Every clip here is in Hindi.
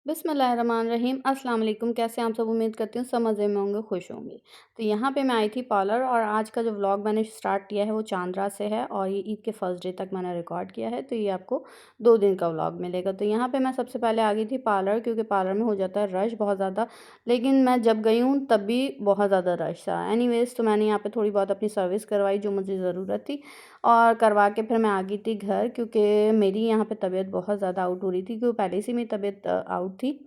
बिस्मिल्लाहिर्रहमानिर्रहीम अस्सलाम वालेकुम। कैसे हैं आप सब? उम्मीद करती हूँ सब मज़े में होंगे, खुश होंगे। तो यहाँ पे मैं आई थी पार्लर और आज का जो व्लॉग मैंने स्टार्ट किया है वो चांद्रा से है और ये ईद के फर्स्ट डे तक मैंने रिकॉर्ड किया है। तो ये आपको 2 दिन का व्लॉग मिलेगा। तो यहाँ पे मैं सबसे पहले आ गई थी पार्लर, क्योंकि पार्लर में हो जाता है रश बहुत ज़्यादा। लेकिन मैं जब गई हूँ तब भी बहुत ज़्यादा रश था। एनीवेज़ तो मैंने यहाँ पे थोड़ी बहुत अपनी सर्विस करवाई जो मुझे ज़रूरत थी, और करवा के फिर मैं आ गई थी घर, क्योंकि मेरी यहाँ पे तबीयत बहुत ज़्यादा आउट हो रही थी, क्योंकि पहले से मेरी तबीयत आउट थी।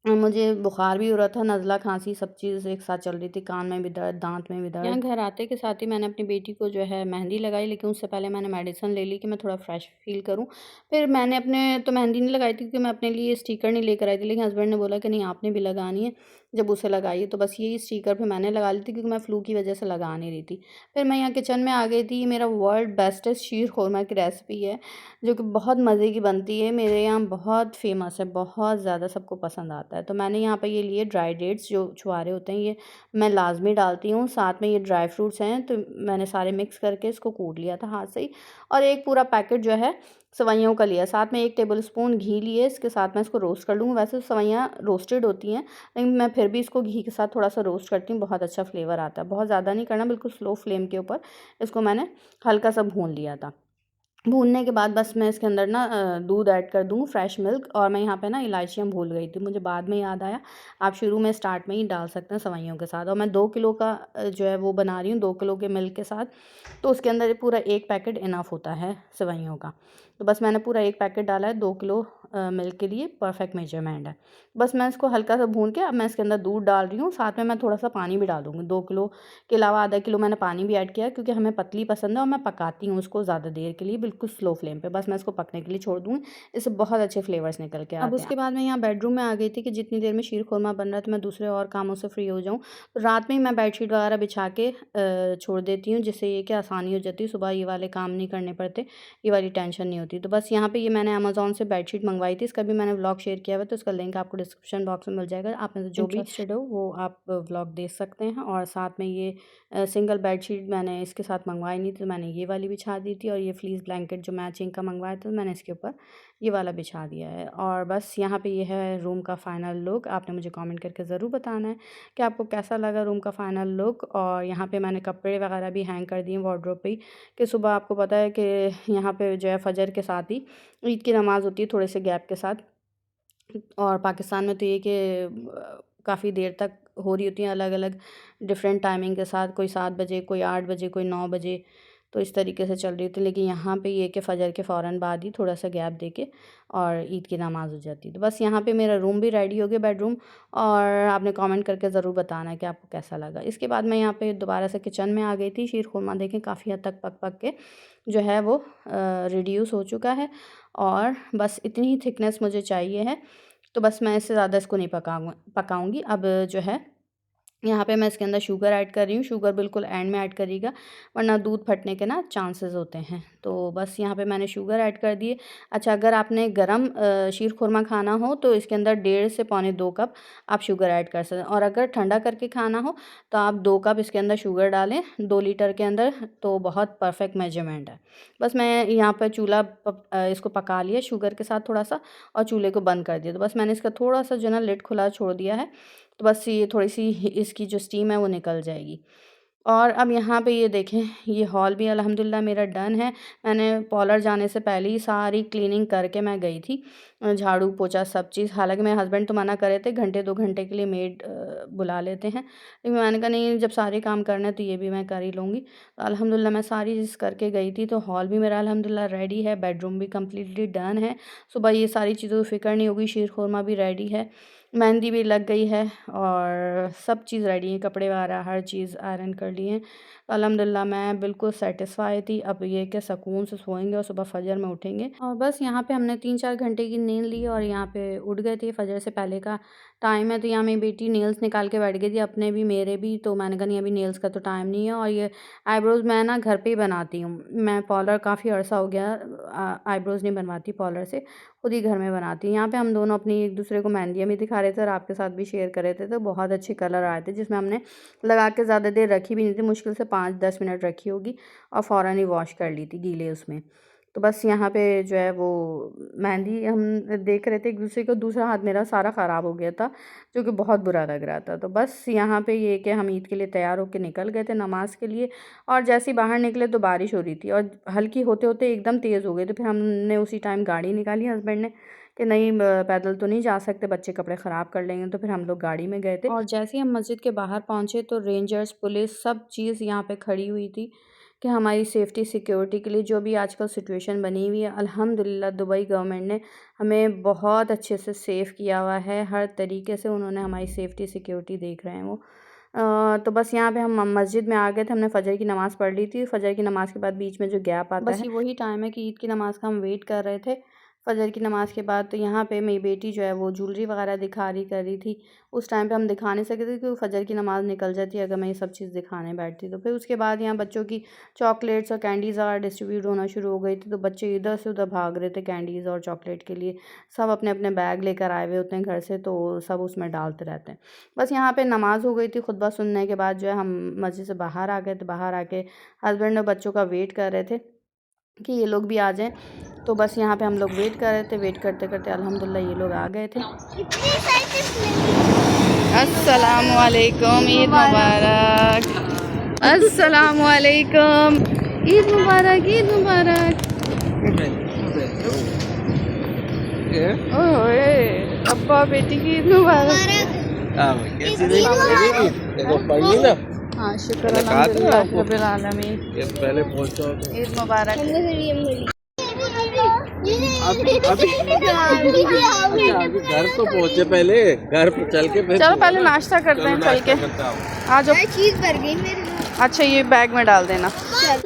मुझे बुखार भी हो रहा था, नज़ला, खाँसी सब चीज़ एक साथ चल रही थी, कान में भी दर्द, दाँत में भी दर्द। यहाँ घर आते के साथ ही मैंने अपनी बेटी को जो है मेहंदी लगाई, लेकिन उससे पहले मैंने मेडिसिन ले ली कि मैं थोड़ा फ्रेश फ़ील करूँ। फिर मैंने अपने तो मेहंदी नहीं लगाई थी, क्योंकि मैं अपने लिए स्टिकर नहीं लेकर आई थी, लेकिन हस्बैंड ने बोला कि नहीं आपने भी लगानी है, जब उसे लगाइए। तो बस यही स्टिकर फिर मैंने लगा ली थी, क्योंकि मैं फ्लू की वजह से लगा नहीं रही थी। फिर मैं यहाँ किचन में आ गई थी। मेरा वर्ल्ड बेस्टेस्ट शीर खुरमा की रेसिपी है, जो कि बहुत मज़े की बनती है, मेरे यहाँ बहुत फ़ेमस है, बहुत ज़्यादा सबको पसंद आता है। तो मैंने यहाँ पे ये लिए ड्राई डेट्स, जो छुहारे होते हैं, ये मैं लाज़मी डालती हूँ। साथ में ये ड्राई फ्रूट्स हैं, तो मैंने सारे मिक्स करके इसको कूट लिया था हाथ से ही। और एक पूरा पैकेट जो है सेवइयों का लिया, साथ में 1 टेबलस्पून घी लिए। इसके साथ मैं इसको रोस्ट कर लूँगी। वैसे तो सेवइयाँ रोस्टेड होती हैं, लेकिन मैं फिर भी इसको घी के साथ थोड़ा-सा रोस्ट करती हूँ, बहुत अच्छा फ्लेवर आता है। बहुत ज़्यादा नहीं करना, बिल्कुल स्लो फ्लेम के ऊपर इसको मैंने हल्का सा भून लिया था। भूनने के बाद बस मैं इसके अंदर ना दूध ऐड कर दूँ, फ्रेश मिल्क। और मैं यहाँ पे ना इलायचियाँ भूल गई थी, मुझे बाद में याद आया। आप शुरू में स्टार्ट में ही डाल सकते हैं सेवइयों के साथ। और मैं 2 किलो का जो है वो बना रही हूँ, 2 किलो के मिल्क के साथ। तो उसके अंदर ये पूरा 1 पैकेट इनफ होता है सेवइयों का। तो बस मैंने पूरा 1 पैकेट डाला है 2 किलो मिल्क के लिए, परफेक्ट मेजरमेंट है। बस मैं इसको हल्का सा भून के अब मैं इसके अंदर दूध डाल रही हूँ, साथ में मैं थोड़ा सा पानी भी डाल दूँगी। 2 किलो के अलावा आधा किलो मैंने पानी भी ऐड किया, क्योंकि हमें पतली पसंद है और मैं पकाती हूँ उसको ज़्यादा देर के लिए, बिल्कुल स्लो फ्लेम पे। बस मैं इसको पकने के लिए छोड़ दूँगी, इससे बहुत अच्छे फ्लेवर्स निकल के अब आते हैं। उसके बाद मैं यहाँ बेडरूम में आ गई थी कि जितनी देर में शीर खुरमा बन रहा है तो मैं दूसरे और कामों से फ्री हो जाऊँ। तो रात में ही मैं बेडशीट वगैरह बिछा के छोड़ देती हूँ, जिससे ये कि आसानी हो जाती है, सुबह ये वाले काम नहीं करने पड़ते, ये वाली टेंशन नहीं होती। तो बस यहाँ पे ये मैंने अमेज़न से बेडशीट मंगवाई थी, इसका भी मैंने व्लॉग शेयर किया हुआ है, तो इसका लिंक आपको डिस्क्रिप्शन बॉक्स में मिल जाएगा। आप में से जो भी इंटरेस्टेड हो वो आप व्लॉग देख सकते हैं। और साथ में ये सिंगल बेडशीट मैंने इसके साथ मंगवाई नहीं थी, तो मैंने ये वाली बिछा दी थी। और ये फ्लीस ब्लैंकेट जो मैचिंग का मंगवाया था, तो मैंने इसके ऊपर ये वाला बिछा दिया है। और बस यहाँ पे ये है रूम का फाइनल लुक। आपने मुझे कमेंट करके ज़रूर बताना है कि आपको कैसा लगा रूम का फाइनल लुक। और यहाँ पे मैंने कपड़े वगैरह भी हैंग कर दिए वार्डरोब पे ही, कि सुबह आपको पता है कि यहाँ पे जो है फजर के साथ ही ईद की नमाज़ होती है, थोड़े से गैप के साथ। और पाकिस्तान में तो ये कि काफ़ी देर तक हो रही होती हैं, अलग अलग डिफरेंट टाइमिंग के साथ, कोई 7 बजे, कोई 8 बजे, कोई 9 बजे, तो इस तरीके से चल रही थी। लेकिन यहाँ पे ये कि फ़जर के फ़ौरन बाद ही थोड़ा सा गैप देके और ईद की नमाज़ हो जाती है। तो बस यहाँ पे मेरा रूम भी रेडी हो गया, बेडरूम। और आपने कमेंट करके ज़रूर बताना है कि आपको कैसा लगा। इसके बाद मैं यहाँ पे दोबारा से किचन में आ गई थी। शीर खुरमा देखें काफ़ी हद तक पक पक के जो है वो रिड्यूस हो चुका है, और बस इतनी ही थिकनेस मुझे चाहिए है। तो बस मैं इससे ज़्यादा इसको नहीं पकाऊँगी। अब जो है यहाँ पे मैं इसके अंदर शुगर ऐड कर रही हूँ। शुगर बिल्कुल एंड में ऐड करिएगा, वरना दूध फटने के ना चांसेस होते हैं। तो बस यहाँ पे मैंने शुगर ऐड कर दिए। अच्छा, अगर आपने गरम शीर खुरमा खाना हो तो इसके अंदर 1.5 से पौने 2 कप आप शुगर ऐड कर सकते हैं, और अगर ठंडा करके खाना हो तो आप 2 कप इसके अंदर शुगर डालें 2 लीटर के अंदर, तो बहुत परफेक्ट मेजरमेंट है। बस मैं यहाँ पर चूल्हा इसको पका लिया शुगर के साथ थोड़ा सा, और चूल्हे को बंद कर दिया। तो बस मैंने इसका थोड़ा सा जो ना लिड खुला छोड़ दिया है, तो बस ये थोड़ी-सी इसकी जो स्टीम है वो निकल जाएगी। और अब यहाँ पे ये देखें, ये हॉल भी अल्हम्दुलिल्लाह मेरा डन है। मैंने पार्लर जाने से पहले ही सारी क्लीनिंग करके मैं गई थी, झाड़ू पोछा सब चीज़। हालाँकि मेरे हस्बैंड तो मना कर रहे थे, घंटे 2 घंटे के लिए मेड बुला लेते हैं। लेकिन मैंने कहा नहीं, जब सारे काम करने हैं तो ये भी मैं कर ही लूँगी। तो अल्हम्दुलिल्लाह मैं सारी चीज़ करके गई थी। तो हॉल भी मेरा अल्हम्दुलिल्लाह रेडी है, बेडरूम भी कंप्लीटली डन है। सुबह ये सारी चीज़ों की फ़िक्र नहीं होगी, शीर खुरमा भी रेडी है, मेहंदी भी लग गई है, और सब चीज़ रेडी है, कपड़े वगैरह हर चीज़ आयरन कर लिए हैं। तो अल्हम्दुलिल्लाह मैं बिल्कुल सैटिस्फाई थी। अब ये कि सुकून से सोएंगे और सुबह फजर में उठेंगे। और बस यहाँ पे हमने 3-4 घंटे की नींद ली और यहाँ पे उठ गए थे। फजर से पहले का टाइम है, तो यहाँ मेरी बेटी नेल्स निकाल के बैठ गई थी, अपने भी मेरे भी। तो मैंने कहा नहीं, अभी नेल्स का तो टाइम नहीं है। और ये आईब्रोज़ मैं ना घर पे ही बनाती हूँ। मैं पार्लर काफ़ी अर्सा हो गया आईब्रोज़ नहीं बनवाती पार्लर से, खुद ही घर में बनाती हूँ। यहाँ पे हम दोनों अपनी एक दूसरे को मेहंदियाँ भी दिखा रहे थे और आपके साथ भी शेयर कर रहे थे। तो बहुत अच्छे कलर आए थे, जिसमें हमने लगा के ज़्यादा देर रखी भी नहीं थी, मुश्किल से 5-10 मिनट रखी होगी, और फ़ौरन ही वॉश कर ली थी गीले उसमें। तो बस यहाँ पे जो है वो मेहंदी हम देख रहे थे एक दूसरे को, दूसरा हाथ मेरा सारा ख़राब हो गया था जो कि बहुत बुरा लग रहा था। तो बस यहाँ पे ये कि हम ईद के लिए तैयार होकर निकल गए थे नमाज़ के लिए, और जैसे ही बाहर निकले तो बारिश हो रही थी और हल्की होते होते एकदम तेज़ हो गई। तो फिर हमने उसी टाइम गाड़ी निकाली हस्बैंड ने कि नहीं पैदल तो नहीं जा सकते, बच्चे कपड़े ख़राब कर लेंगे। तो फिर हम लोग गाड़ी में गए थे, और जैसे ही हम मस्जिद के बाहर पहुँचे तो रेंजर्स, पुलिस, सब चीज़ यहाँ पे खड़ी हुई थी कि हमारी सेफ़्टी सिक्योरिटी के लिए। जो भी आजकल सिचुएशन बनी हुई है, अल्हम्दुलिल्लाह दुबई गवर्नमेंट ने हमें बहुत अच्छे से सेफ़ किया हुआ है, हर तरीके से उन्होंने हमारी सेफ़्टी सिक्योरिटी देख रहे हैं वो। तो बस यहाँ पे हम मस्जिद में आ गए थे, हमने फ़जर की नमाज़ पढ़ ली थी। फ़जर की नमाज़ के बाद बीच में जो गैप आता है, बस ये वही टाइम है कि ईद की नमाज़ का हम वेट कर रहे थे फ़जर की नमाज़ के बाद। तो यहाँ पे मेरी बेटी जो है वो ज्वेलरी वगैरह दिखा रही कर रही थी। उस टाइम पे हम दिखा नहीं सकते थे क्योंकि फ़जर की नमाज़ निकल जाती अगर मैं ये सब चीज़ दिखाने बैठती। तो फिर उसके बाद यहाँ बच्चों की चॉकलेट्स और कैंडीज़ वगैरह डिस्ट्रीब्यूट होना शुरू हो गई थी। तो बच्चे इधर से उधर भाग रहे थे कैंडीज़ और चॉकलेट के लिए। सब अपने अपने बैग लेकर आए हुए होते हैं घर से, तो सब उसमें डालते रहते हैं। बस यहाँ पे नमाज़ हो गई थी, खुतबा सुनने के बाद जो है हम मस्जिद से बाहर आ गए। तो बाहर आके हस्बैंड और बच्चों का वेट कर रहे थे कि ये लोग भी आ जाएं। तो बस यहाँ पे हम लोग वेट कर रहे थे। वेट करते करते अल्हम्दुलिल्लाह ये लोग आ गए थे। अस्सलामु अलैकुम, ईद मुबारक। अस्सलामु अलैकुम, ईद मुबारक, ईद मुबारक। ओए अब्बा बेटी की ईद मुबारक। हाँ शुक्र अल्हम्दुलिल्लाह रब्बिल आलमीन। पहले पहुंचो, ईद मुबारक। अभी घर तो पहुंचे, पहले घर पे चल के चलो पहले नाश्ता करते हैं चल के। आ जाओ। चीज भर गई मेरी। अच्छा ये बैग में डाल देना।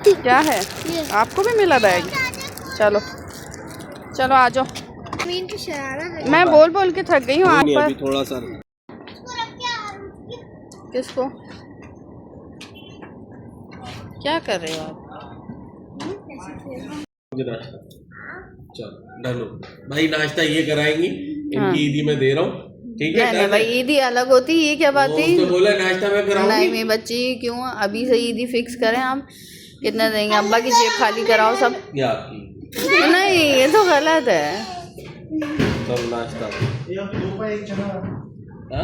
क्या है, आपको भी मिला बैग? चलो चलो आ जाओ। मैं बोल बोल के थक गई हूँ आप पर। थोड़ा सा किसको क्या कर रहे हो आप? चलो डालो भाई, नाश्ता ये कराएंगी। इनकी ईदी में दे रहा हूँ, ठीक है? नहीं भाई ईदी अलग होती है, ये क्या बात थी? तो बोला नाश्ता मैं कराऊंगी। नहीं मेरी बच्ची क्यों अभी से ईदी फिक्स करें आप? कितना देंगे? अब्बा की जेब खाली कराओ सब। ये आपकी नहीं ये तो गलत है। सब नाश्ता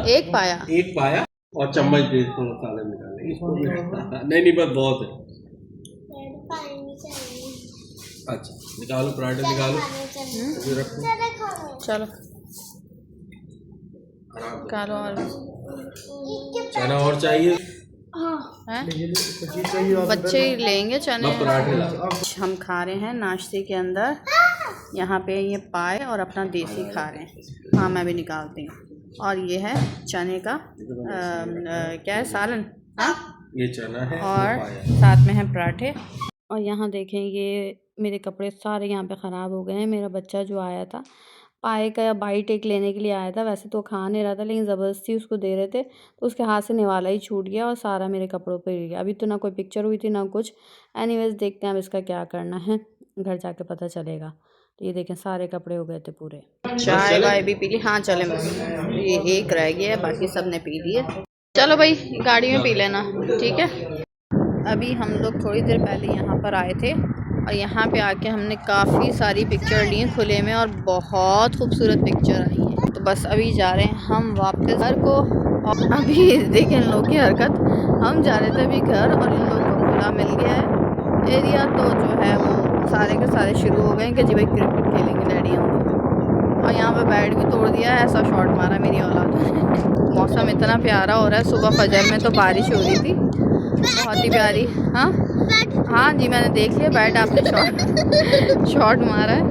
एक पाया, एक पाया और चम्मच दे थोड़ा सालन निकाले इसको। नहीं बस बहुत है। अच्छा निकालो, पराठे निकालो, रखो। चलो निकालो। और चना और चाहिए? बच्चे ही लेंगे चने। पराठे ला। हम खा रहे हैं नाश्ते के अंदर यहाँ पे ये पाए और अपना देसी खा रहे हैं। हाँ मैं भी निकालती हूँ। और ये है चने का क्या है, सालन। हाँ ये चना है और साथ में है पराठे। और यहाँ देखें ये मेरे कपड़े सारे यहाँ पे ख़राब हो गए हैं। मेरा बच्चा जो आया था पाए का बाइट एक लेने के लिए आया था, वैसे तो खा नहीं रहा था लेकिन ज़बरदस्ती उसको दे रहे थे तो उसके हाथ से निवाला ही छूट गया और सारा मेरे कपड़ों पे गिर गया। अभी तो ना कोई पिक्चर हुई थी ना कुछ। एनीवेज देखते हैं अब इसका क्या करना है, घर जाके पता चलेगा। तो ये देखें सारे कपड़े हो गए थे पूरे। चाय वाय भी पी ली? हाँ चले, ये एक रह गया है, बाकी सब ने पी लिए। चलो भाई गाड़ी में पी लेना, ठीक है। अभी हम लोग थोड़ी देर पहले यहाँ पर आए थे और यहाँ पे आके हमने काफ़ी सारी पिक्चर ली खुले में और बहुत खूबसूरत पिक्चर आई हैं। तो बस अभी जा रहे हैं हम वापस घर को। और अभी देखें इन लोग की हरकत, हम जा रहे थे अभी घर और इन लोगों को खुला मिल गया है एरिया। तो जो है वो सारे के सारे शुरू हो गए कि जी भाई क्रिकेट खेलेंगे डैडी हम लोग। और यहाँ पर बैट भी तोड़ दिया, ऐसा शॉट मारा मेरी औलाद ने। मौसम इतना प्यारा हो रहा है, सुबह फजर में तो बारिश हो रही थी बहुत ही प्यारी। हाँ हाँ जी मैंने देख लिया, बैट आपने शॉट मारा है।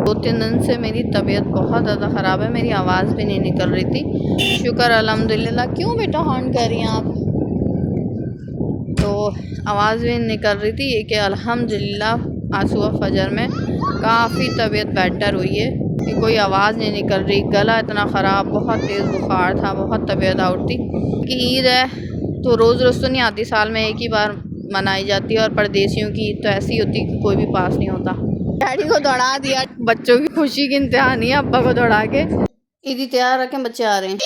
2-3 दिन से मेरी तबीयत बहुत ज़्यादा ख़राब है, मेरी आवाज़ भी नहीं निकल रही थी। शुक्र अल्हम्दुलिल्लाह। क्यों बेटा हॉर्न कर रही हैं आप? तो आवाज़ भी निकल रही थी। ये कि अल्हम्दुलिल्लाह आज सुबह फजर में काफ़ी तबीयत बेटर हुई है कि कोई आवाज़ नहीं निकल रही। गला इतना ख़राब, बहुत तेज़ बुखार था, बहुत तबीयत आउट थी। कि ईद है तो रोज़ रोज़ तो नहीं आती, साल में एक ही बार मनाई जाती है। और परदेशियों की ईद तो ऐसी होती कि कोई भी पास नहीं होता। डैडी को दौड़ा दिया, बच्चों की खुशी की इंतहा नहीं है अब्बा को दौड़ा के। ईदी तैयार रखें, बच्चे आ रहे हैं।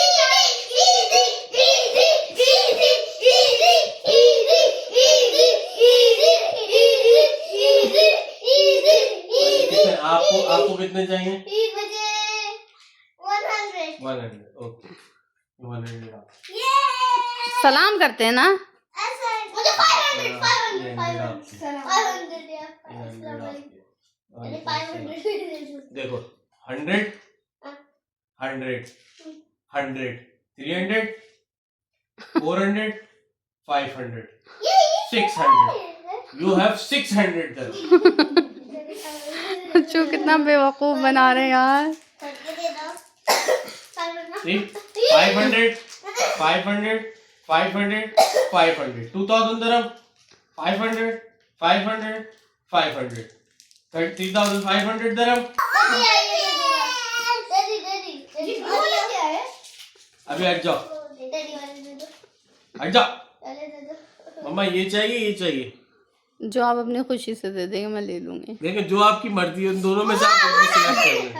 कितने चाहिए? ईद मुझे 100। 100 ओके 100 सलाम करते हैं ना। मुझे 500 देखो 100 100 100 300 400 500 600 यू हैव 600 dirham। बच्चों कितना बेवकूफ बना रहे हैं यार। 500 500 500 500 2000 dirham 500 500 500 3500 dirham। अभी हट जाओ हट जाओ। मम्मा ये चाहिए जो आप अपनी खुशी से दे देंगे मैं ले लूंगी। देखो जो आपकी मर्जी है उन दोनों में से आप कुछ भी सिलेक्ट करेंगे।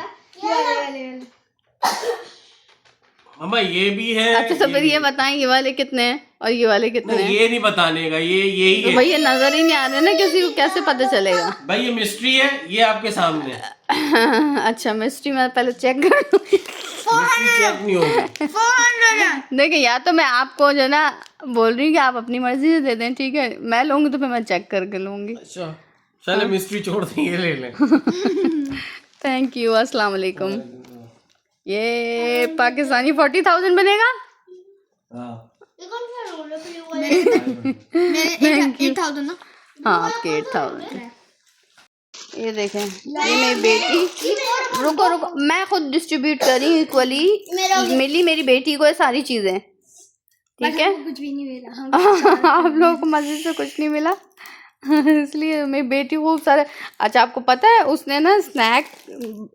मम्मा ये भी है। अच्छा तो फिर ये बताएं ये वाले कितने हैं और ये वाले कितने हैं? ये नहीं बताने का, ये यही तो है। भाई ये नजर ही नहीं आ रहे ना, किसी को कैसे पता चलेगा? भाई ये मिस्ट्री है, ये आपके सामने है। अच्छा मिस्ट्री मैं पहले चेक कर लूंगी। चेक नहीं होगी। देखिए या तो मैं आपको जो ना बोल रही हूँ कि आप अपनी मर्जी से दे दें, ठीक है? मैं लूंगी तो फिर मैं चेक करके लूंगी। अच्छा चलो मिस्ट्री छोड़ दें, ये ले लें। थैंक यू, अस्सलाम वालेकुम। ये पाकिस्तानी 40,000 बनेगा। हाँ आपके 8,000। ये देखें ये मेरी बेटी, रुको मैं खुद डिस्ट्रीब्यूट कर रही हूँ इक्वली। मिली मेरी बेटी को ये सारी चीजें, ठीक है? कुछ भी नहीं मिला। आप लोगों को मस्जिद से कुछ नहीं मिला इसलिए मेरी बेटी खूब सारे। अच्छा आपको पता है उसने ना स्नैक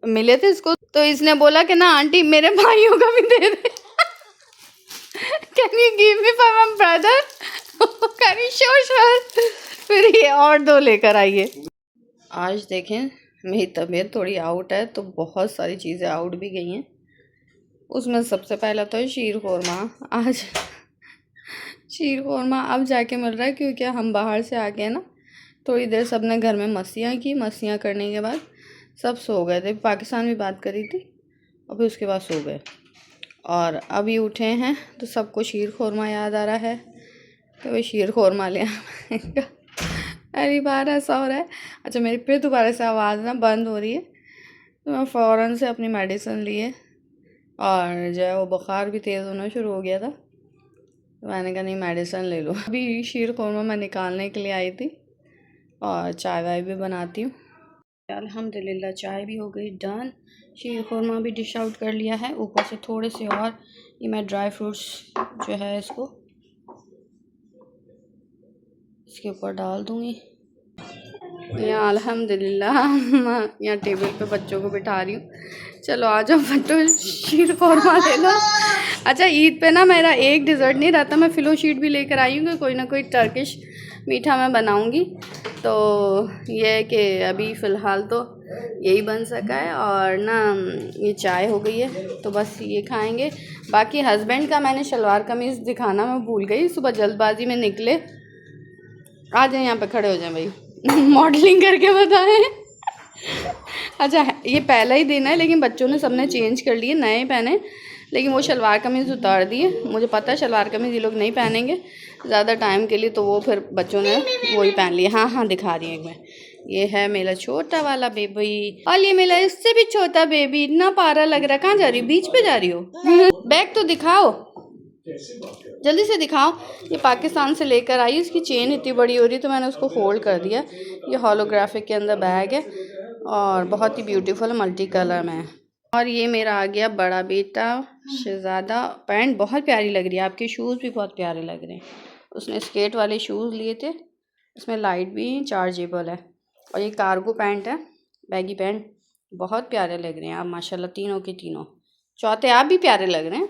मिले थे इसको, तो इसने बोला कि ना आंटी मेरे भाइयों का भी दे दे। Can you give me for my brother? Can you show sure? फिर ये और 2 लेकर आइए। आज देखें मेरी तबीयत थोड़ी आउट है तो बहुत सारी चीज़ें आउट भी गई हैं। उसमें सबसे पहला तो शीर खोरमा। आज शीर खोरमा अब जाके मिल रहा है क्योंकि हम बाहर से आ गए ना, थोड़ी देर सब ने घर में मस्तियाँ की। मस्तियाँ करने के बाद सब सो गए थे। पाकिस्तान भी बात करी थी और फिर उसके बाद सो गए और अभी उठे हैं तो सबको शीर खोरमा याद आ रहा है कि भाई शीर खोरमा ले आएगा। पहली बार ऐसा हो रहा है। अच्छा मेरी फिर दोबारा से आवाज़ ना बंद हो रही है तो मैं फ़ौरन से अपनी मेडिसिन लिए और जो है वो बुखार भी तेज़ होना शुरू हो गया था तो मैंने कहा नहीं मेडिसिन ले लो। अभी शीर खोरमा मैं निकालने के लिए आई थी और चाय वाय भी बनाती हूँ। अल्हम्दुलिल्लाह चाय भी हो गई डन। शीर खोरमा भी डिश आउट कर लिया है। ऊपर से थोड़े से और ये मैं ड्राई फ्रूट्स जो है इसके ऊपर डाल दूँगी। यहाँ अल्हम्दुलिल्लाह यहाँ टेबल पे बच्चों को बिठा रही हूँ। चलो आ जाओ बच्चों शीर खोरमा ले लो। अच्छा ईद पे ना मेरा एक डिज़र्ट नहीं रहता, मैं फ़िलो शीट भी लेकर आई हूँ कि कोई ना कोई टर्किश मीठा मैं बनाऊँगी। तो ये है कि अभी फ़िलहाल तो यही बन सका है और ना ये चाय हो गई है तो बस ये खाएंगे। बाकी हस्बैंड का मैंने शलवार कमीज़ दिखाना मैं भूल गई, सुबह जल्दबाजी में निकले। आ जाए यहाँ पे खड़े हो जाए भाई मॉडलिंग करके बताएं। अच्छा ये पहला ही दिन है लेकिन बच्चों ने सबने चेंज कर लिए, नए पहने, लेकिन वो शलवार कमीज़ उतार दिए। मुझे पता है शलवार कमीज़ ये लोग नहीं पहनेंगे ज़्यादा टाइम के लिए, तो वो फिर बच्चों ने वही पहन लिया। हाँ दिखा रही हूँ एक मैं। ये है मेरा छोटा वाला बेबी और ये मेरा इससे भी छोटा बेबी। इतना प्यारा लग रहा है। कहाँ जा रही हो? बीच पे जा रही हो? बैग तो दिखाओ, जल्दी से दिखाओ। ये पाकिस्तान से लेकर आई, इसकी चेन इतनी बड़ी हो रही तो मैंने उसको फोल्ड कर दिया। ये होलोग्राफिक के अंदर बैग है और बहुत ही ब्यूटीफुल मल्टी कलर में है। और ये मेरा आ गया बड़ा बेटा शहज़ादा। पैंट बहुत प्यारी लग रही है, आपके शूज़ भी बहुत प्यारे लग रहे हैं। उसने स्केट वाले शूज़ लिए थे, इसमें लाइट भी चार्जेबल है और ये कार्गो पैंट है, बैगी पैंट, बहुत प्यारे लग रहे हैं आप माशाल्लाह तीनों के तीनों। चौथे आप भी प्यारे लग रहे हैं।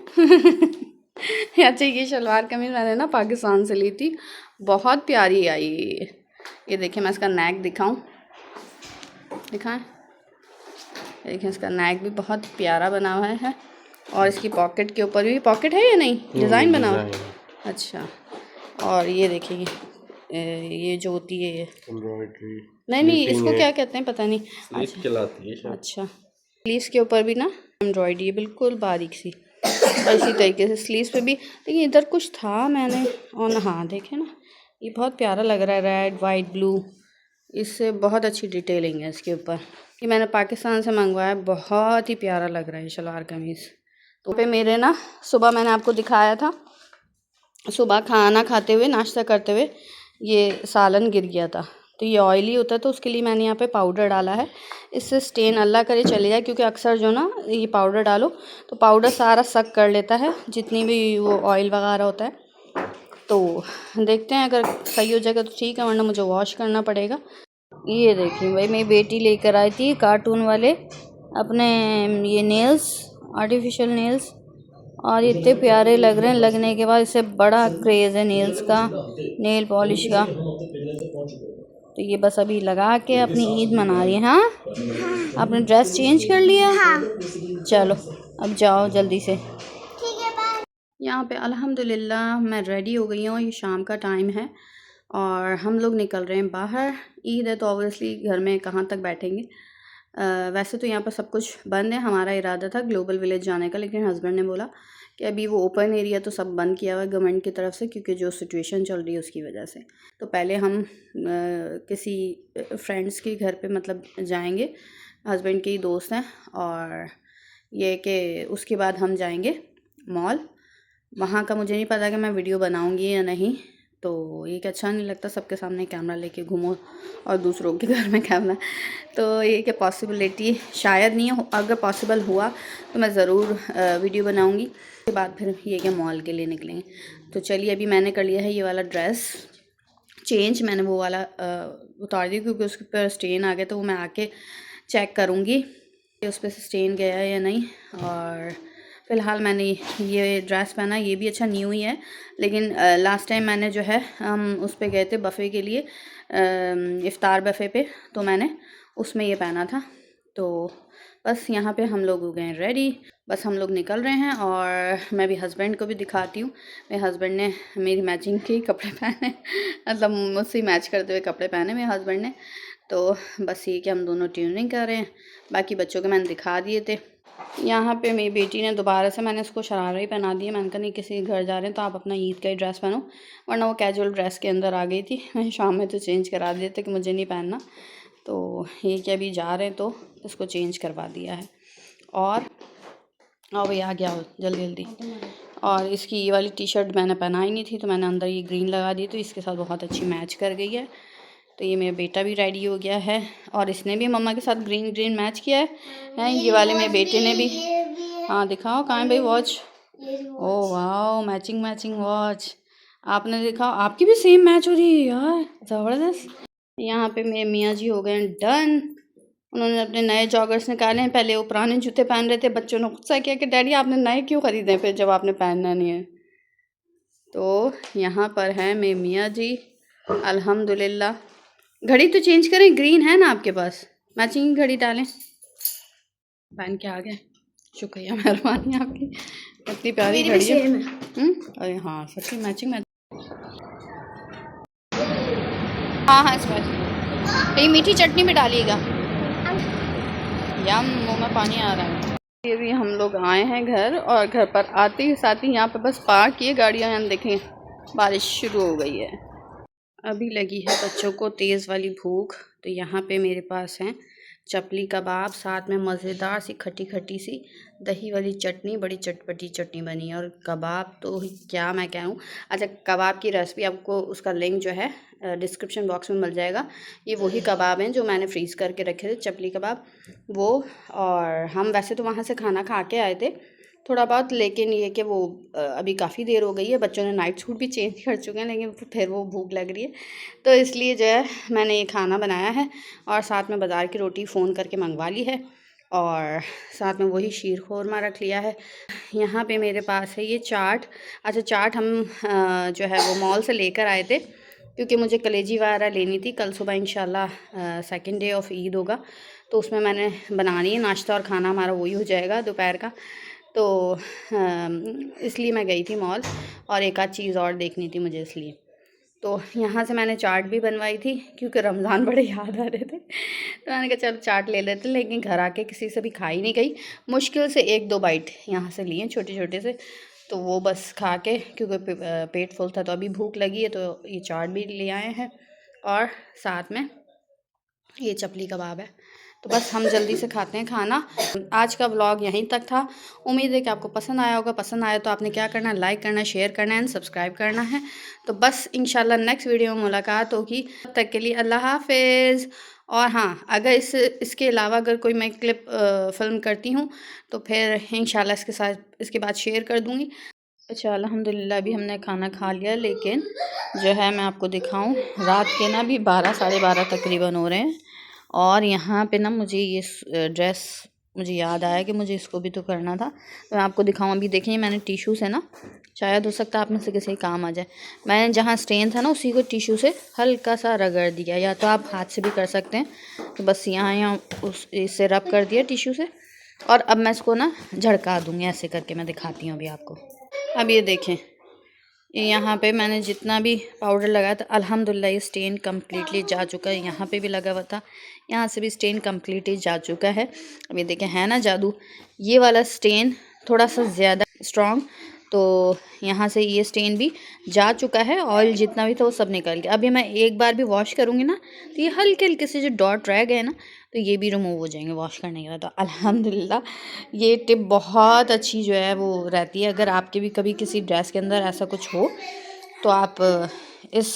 अच्छा ये शलवार कमीज़ मैंने ना पाकिस्तान से ली थी, बहुत प्यारी आई। ये देखिए मैं इसका नेक दिखाऊं, दिखाएं? देखिए इसका नेक भी बहुत प्यारा बना हुआ है और इसकी पॉकेट के ऊपर भी पॉकेट है या नहीं, डिज़ाइन बना हुआ है। अच्छा और ये देखिए ये जो होती है ये नहीं इसको क्या कहते हैं पता नहीं। अच्छा स्लीव्स के ऊपर भी ना एम्ब्रॉयडरी है बिल्कुल बारीक सी, इसी तरीके से स्लीव्स पे भी। लेकिन इधर कुछ था मैंने, और हाँ देखें ना, ये बहुत प्यारा लग रहा है, रेड वाइट ब्लू, इससे बहुत अच्छी डिटेलिंग है इसके ऊपर। ये मैंने पाकिस्तान से मंगवाया, बहुत ही प्यारा लग रहा है शलवार कमीज़। तो पे मेरे ना सुबह मैंने आपको दिखाया था, सुबह खाना खाते हुए नाश्ता करते हुए ये सालन गिर गया था। तो ये ऑयली होता है, तो उसके लिए मैंने यहाँ पे पाउडर डाला है। इससे स्टेन अल्लाह करे चले जाए, क्योंकि अक्सर जो ना ये पाउडर डालो तो पाउडर सारा सक कर लेता है जितनी भी वो ऑयल वगैरह होता है। तो देखते हैं, अगर सही हो जाएगा तो ठीक है, वरना मुझे वॉश करना पड़ेगा। ये देखिए भाई, मेरी बेटी लेकर आई थी कार्टून वाले अपने ये नेल्स, आर्टिफिशियल नेल्स, और इतने प्यारे लग रहे हैं। लगने के बाद इससे बड़ा क्रेज़ है नेल्स का, नेल पॉलिश का। तो ये बस अभी लगा के अपनी ईद मना रही है। हाँ, आपने ड्रेस चेंज कर लिया? हाँ। चलो अब जाओ जल्दी से। ठीक है, बाय। यहाँ पे अल्हम्दुलिल्लाह मैं रेडी हो गई हूँ। ये शाम का टाइम है और हम लोग निकल रहे हैं बाहर। ईद है तो ऑब्वियसली घर में कहाँ तक बैठेंगे। वैसे तो यहाँ पर सब कुछ बंद है। हमारा इरादा था ग्लोबल विलेज जाने का, लेकिन हस्बैंड ने बोला कि अभी वो ओपन एरिया तो सब बंद किया हुआ है गवर्नमेंट की तरफ से, क्योंकि जो सिचुएशन चल रही है उसकी वजह से। तो पहले हम किसी फ्रेंड्स के घर पे मतलब जाएंगे, हस्बैंड के ही दोस्त हैं, और ये कि उसके बाद हम जाएंगे मॉल। वहाँ का मुझे नहीं पता कि मैं वीडियो बनाऊंगी या नहीं, तो ये कि अच्छा नहीं लगता सबके सामने कैमरा लेके घूमो और दूसरों के घर में कैमरा। तो ये कि पॉसिबिलिटी शायद नहीं हो, अगर पॉसिबल हुआ तो मैं ज़रूर वीडियो बनाऊंगी। उसके बाद फिर ये कि मॉल के लिए निकलेंगे। तो चलिए, अभी मैंने कर लिया है ये वाला ड्रेस चेंज। मैंने वो वाला उतार दिया क्योंकि उसके ऊपर स्टेन आ गया, तो वो मैं आके चेक करूँगी कि उस पर स्टेन गया है या नहीं। और फ़िलहाल मैंने ये ड्रेस पहना, ये भी अच्छा न्यू ही है, लेकिन लास्ट टाइम मैंने जो है हम उस पे गए थे बफ़े के लिए, इफ़्तार बफ़े पे, तो मैंने उसमें ये पहना था। तो बस यहाँ पे हम लोग हो गए रेडी, बस हम लोग निकल रहे हैं। और मैं भी हस्बैंड को भी दिखाती हूँ। मेरे हस्बैंड ने मेरी मैचिंग के कपड़े पहने, मतलब मुझसे मैच करते हुए कपड़े पहने मेरे हस्बैंड ने। तो बस ये कि हम दोनों ट्यूनिंग कर रहे हैं। बाकी बच्चों के मैंने दिखा दिए थे। यहाँ पे मेरी बेटी ने दोबारा से, मैंने उसको शरारा ही पहना दिया। मैंने कहा नहीं, किसी घर जा रहे हैं तो आप अपना ईद का ही ड्रेस पहनो, वरना वो कैजुअल ड्रेस के अंदर आ गई थी। मैंने शाम में तो चेंज करा दिया था कि मुझे नहीं पहनना। तो ये कि अभी जा रहे हैं तो इसको चेंज करवा दिया है। और आओ भाई, आ गया हो जल्दी जल्दी। और इसकी ये वाली टी शर्ट मैंने पहनाई नहीं थी, तो मैंने अंदर ये ग्रीन लगा दी, तो इसके साथ बहुत अच्छी मैच कर गई है। तो ये मेरा बेटा भी रेडी हो गया है, और इसने भी मम्मा के साथ ग्रीन ग्रीन मैच किया है। ये वाले मेरे बेटे ने भी। हाँ दिखाओ, कहाँ है भाई वॉच? ओह वाह, मैचिंग मैचिंग वॉच। आपने दिखाओ, आपकी भी सेम मैच हो रही है यार, ज़बरदस्त। यहाँ पे मेरे मियाँ जी हो गए डन। उन्होंने अपने नए जॉगर्स निकाले हैं। पहले वो पुराने जूते पहन रहे थे। बच्चों ने गुस्सा किया कि डैडी आपने नए क्यों ख़रीदे फिर जब आपने पहनना नहीं है। तो यहाँ पर है मेरे मियाँ जी, अल्हम्दुलिल्लाह। घड़ी तो चेंज करें, ग्रीन है ना आपके पास, मैचिंग घड़ी डालें। पहन के आ गए, शुक्रिया मेहरबानी आपकी, इतनी प्यारी घड़ी है। अरे हाँ सच्ची मैचिंग में। हाँ हाँ, इसमें ये मीठी चटनी में डालिएगा। यम, मुँह में पानी आ रहा है। ये भी हम लोग आए हैं घर, और घर पर आते ही साथ ही यहाँ पे बस पार्क किए गाड़ियाँ, यहाँ देखें बारिश शुरू हो गई है। अभी लगी है बच्चों को तेज़ वाली भूख, तो यहाँ पे मेरे पास हैं चपली कबाब, साथ में मज़ेदार सी खट्टी खट्टी सी दही वाली चटनी, बड़ी चटपटी चटनी बनी है। और कबाब तो क्या मैं कहूँ। अच्छा, कबाब की रेसिपी आपको, उसका लिंक जो है डिस्क्रिप्शन बॉक्स में मिल जाएगा। ये वही कबाब हैं जो मैंने फ्रीज़ करके रखे थे, चपली कबाब वो। और हम वैसे तो वहाँ से खाना खा के आए थे थोड़ा बहुत, लेकिन ये कि वो अभी काफ़ी देर हो गई है, बच्चों ने नाइट सूट भी चेंज कर चुके हैं, लेकिन फिर वो भूख लग रही है, तो इसलिए जो है मैंने ये खाना बनाया है। और साथ में बाज़ार की रोटी फ़ोन करके मंगवा ली है, और साथ में वही शीर खोरमा रख लिया है। यहाँ पे मेरे पास है ये चाट। अच्छा, चाट हम जो है वो मॉल से लेकर आए थे, क्योंकि मुझे कलेजी वगैरह लेनी थी। कल सुबह इंशाल्लाह सेकंड डे ऑफ ईद होगा, तो उसमें मैंने बनानी है नाश्ता, और खाना हमारा वही हो जाएगा दोपहर का। तो इसलिए मैं गई थी मॉल, और एक आध चीज़ और देखनी थी मुझे इसलिए। तो यहाँ से मैंने चाट भी बनवाई थी क्योंकि रमज़ान बड़े याद आ रहे थे, तो मैंने कहा चलो चाट ले लेते, लेकिन घर आके किसी से भी खाई नहीं गई। मुश्किल से 1-2 बाइट यहाँ से लिए छोटे छोटे से, तो वो बस खा के, क्योंकि पेट फुल था तो अभी भूख लगी है, तो ये चाट भी ले आए हैं और साथ में ये चपली कबाब है। तो बस हम जल्दी से खाते हैं खाना। आज का व्लॉग यहीं तक था। उम्मीद है कि आपको पसंद आया होगा। पसंद आया तो आपने क्या करना है, लाइक करना, शेयर करना एंड सब्सक्राइब करना है। तो बस इंशाल्लाह नेक्स्ट वीडियो में मुलाकात होगी। तब तक के लिए अल्लाह हाफिज़। और हाँ, अगर इसके अलावा अगर कोई मैं क्लिप फिल्म करती हूँ तो फिर इंशाल्लाह इसके बाद शेयर कर दूँगी। अच्छा, अल्हम्दुलिल्लाह अभी हमने खाना खा लिया, लेकिन जो है मैं आपको दिखाऊं, रात के ना भी 12 साढ़े 12 तकरीबन हो रहे हैं। और यहाँ पे ना मुझे ये ड्रेस मुझे याद आया कि मुझे इसको भी तो करना था, तो मैं आपको दिखाऊं। अभी देखें, मैंने टिशू से ना, शायद हो सकता है आप में से किसी काम आ जाए, मैंने जहाँ स्टेन था ना उसी को टिशू से हल्का सा रगड़ दिया, या तो आप हाथ से भी कर सकते हैं। तो बस यहाँ इससे रब कर दिया टिशू से, और अब मैं इसको ना झड़का दूँगी ऐसे करके। मैं दिखाती हूँ अभी आपको। अब ये देखें, यहाँ पे मैंने जितना भी पाउडर लगाया था, अल्हम्दुलिल्लाह ये स्टेन कम्प्लीटली जा चुका है। यहाँ पे भी लगा हुआ था, यहाँ से भी स्टेन कम्प्लीटली जा चुका है। अब ये देखें, है ना जादू। ये वाला स्टेन थोड़ा सा ज़्यादा स्ट्रॉन्ग, तो यहाँ से ये स्टेन भी जा चुका है। ऑयल जितना भी था वो सब निकल गया। अभी मैं एक बार भी वॉश करूँगी ना, तो ये हल्के हल्के से जो डॉट रह गए ना, तो ये भी रिमूव हो जाएंगे वॉश करने के बाद। तो अल्हम्दुलिल्लाह ये टिप बहुत अच्छी जो है वो रहती है। अगर आपके भी कभी किसी ड्रेस के अंदर ऐसा कुछ हो तो आप इस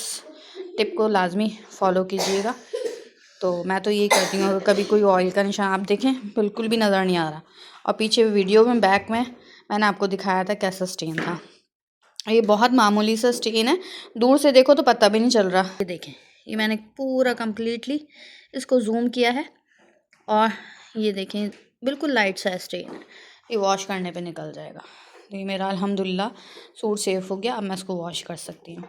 टिप को लाजमी फ़ॉलो कीजिएगा। तो मैं तो यही करती हूँ। अगर कभी कोई ऑयल का निशान आप देखें, बिल्कुल भी नज़र नहीं आ रहा, और पीछे वीडियो में बैक में मैंने आपको दिखाया था कैसा स्टेन था। ये बहुत मामूली सा स्टेन है, दूर से देखो तो पता भी नहीं चल रहा। ये देखें, ये मैंने पूरा कम्प्लीटली इसको जूम किया है, और ये देखें बिल्कुल लाइट सा स्टेन है। ये वॉश करने पे निकल जाएगा। तो ये मेरा अल्हम्दुलिल्लाह सूट सेफ हो गया। अब मैं इसको वॉश कर सकती हूँ।